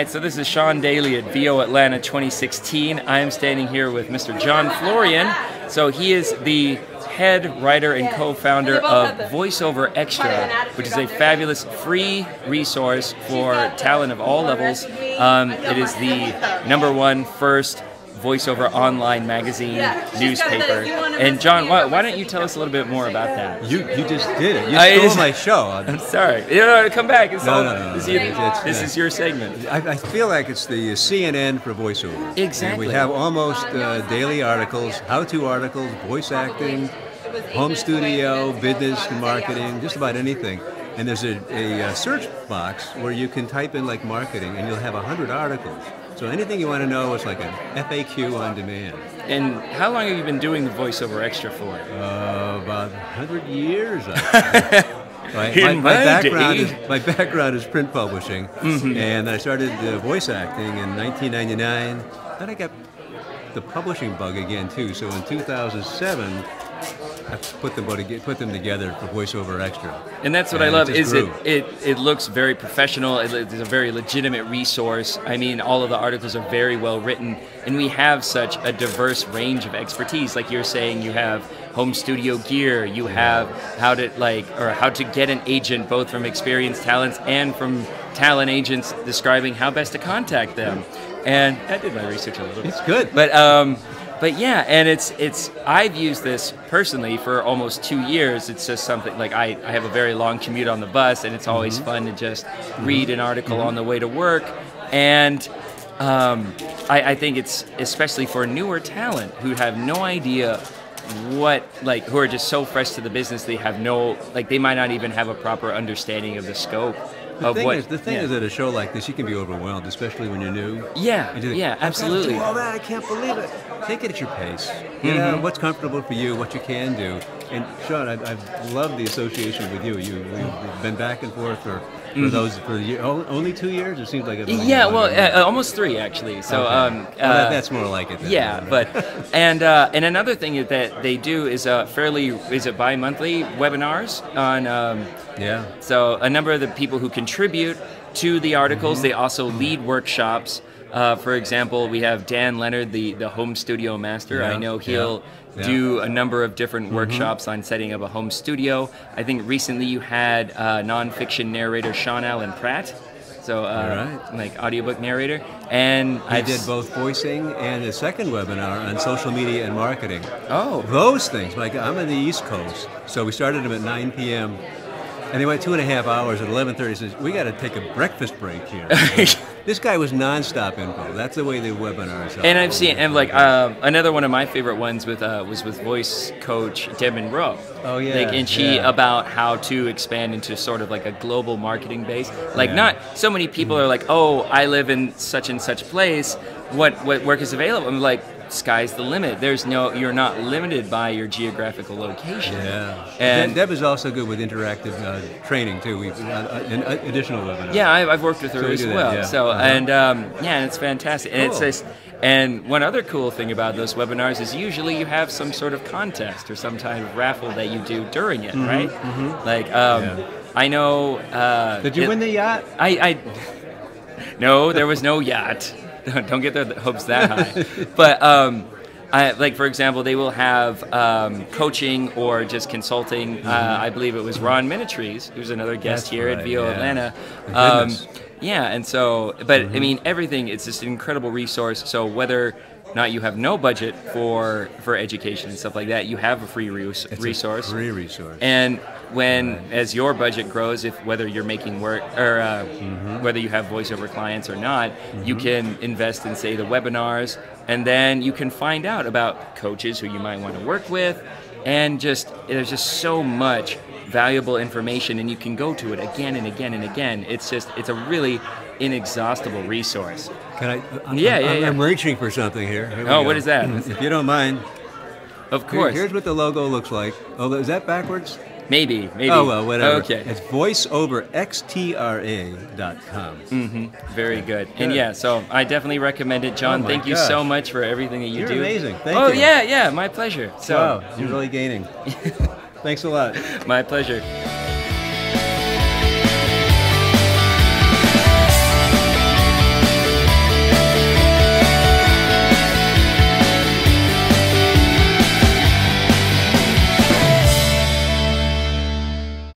right, so this is Sean Daly at VO Atlanta 2016. I am standing here with Mr. John Florian. So he is the head writer and co-founder of Voiceover Xtra, which is a fabulous free resource for talent of all levels. It is the #1 first voiceover online magazine newspaper. And John, why don't you tell us a little bit more about that? You just did it. You stole my show. I'm sorry. Come back. No. This is your segment. I feel like it's the CNN for voiceover. Exactly. And we have almost daily articles, how-to articles, voice acting, home studio, business, marketing, just about anything. And there's a search box where you can type in like marketing, and you'll have 100 articles. So anything you want to know is like an FAQ on demand. And how long have you been doing the Voiceover Xtra for? About 100 years, I think. My background is print publishing, and I started voice acting in 1999. Then I got the publishing bug again too. So in 2007, I put them together for Voiceover Xtra. And that's what I love. Is it looks very professional. It's a very legitimate resource. I mean, all of the articles are very well written, and we have such a diverse range of expertise. Like you're saying, you have home studio gear. You have how to get an agent, both from experienced talents and from talent agents describing how best to contact them. And I did my research a little bit. It's good. But yeah, and I've used this personally for almost 2 years. It's just something like I have a very long commute on the bus, and it's always fun to just read an article on the way to work. And I think it's especially for newer talent who have no idea who are just so fresh to the business, they have they might not even have a proper understanding of the scope. The thing is that a show like this, you can be overwhelmed, especially when you're new. Yeah, absolutely. Do all that, I can't believe it. Take it at your pace. You know, what's comfortable for you, what you can do. And Sean, I've loved the association with you. We've been back and forth for only 2 years. It seems like almost 3 actually. So that's more like it. Yeah, but and another thing that they do is bi-monthly webinars on. So a number of the people who contribute to the articles, they also lead workshops. For example, we have Dan Leonard, the home studio master. I know he'll do a number of different workshops on setting up a home studio. I think recently you had nonfiction narrator Sean Allen Pratt. So, like audiobook narrator. And I did both voicing and a second webinar on social media and marketing. Oh. Those things. Like, I'm on the East Coast, so we started them at 9 p.m. And they went 2.5 hours. At 11:30, he says, we got to take a breakfast break here. This guy was nonstop info. That's the way the webinars are. And I've seen, another one of my favorite ones was with voice coach Deb Monroe. Oh yeah. And she about how to expand into sort of like a global marketing base. Not so many people are like, oh, I live in such and such place. What work is available? I'm like, sky's the limit. You're not limited by your geographical location. Yeah. And Deb is also good with interactive training too. We've an additional webinar. Yeah, I've worked with her as well. Yeah. So and it's fantastic. And cool. And one other cool thing about those webinars is usually you have some sort of contest or some kind of raffle that you do during it, right? I know. Did you win the yacht? No, there was no yacht. Don't get their hopes that high. But for example, they will have coaching or just consulting. I believe it was Ron Minitrees, who's another guest here at VO Atlanta. And so, but I mean, everything. It's just an incredible resource. So whether or not you have no budget for education and stuff like that, you have a free resource. A free resource. And as your budget grows, whether you're making work or whether you have voiceover clients or not, you can invest in, say, the webinars, and then you can find out about coaches who you might want to work with, and there's just so much valuable information, and you can go to it again and again and again. It's a really inexhaustible resource. Can I? I'm reaching for something here. What is that? If you don't mind. Of course. Here's what the logo looks like. Oh, is that backwards? Maybe. Oh, well, whatever. Okay. It's voiceoverxtra.com. Very good. And so I definitely recommend it, John. Thank you so much for everything that you do. You're amazing. Thank you. Yeah, my pleasure. Wow, you're really gaining. Thanks a lot. My pleasure.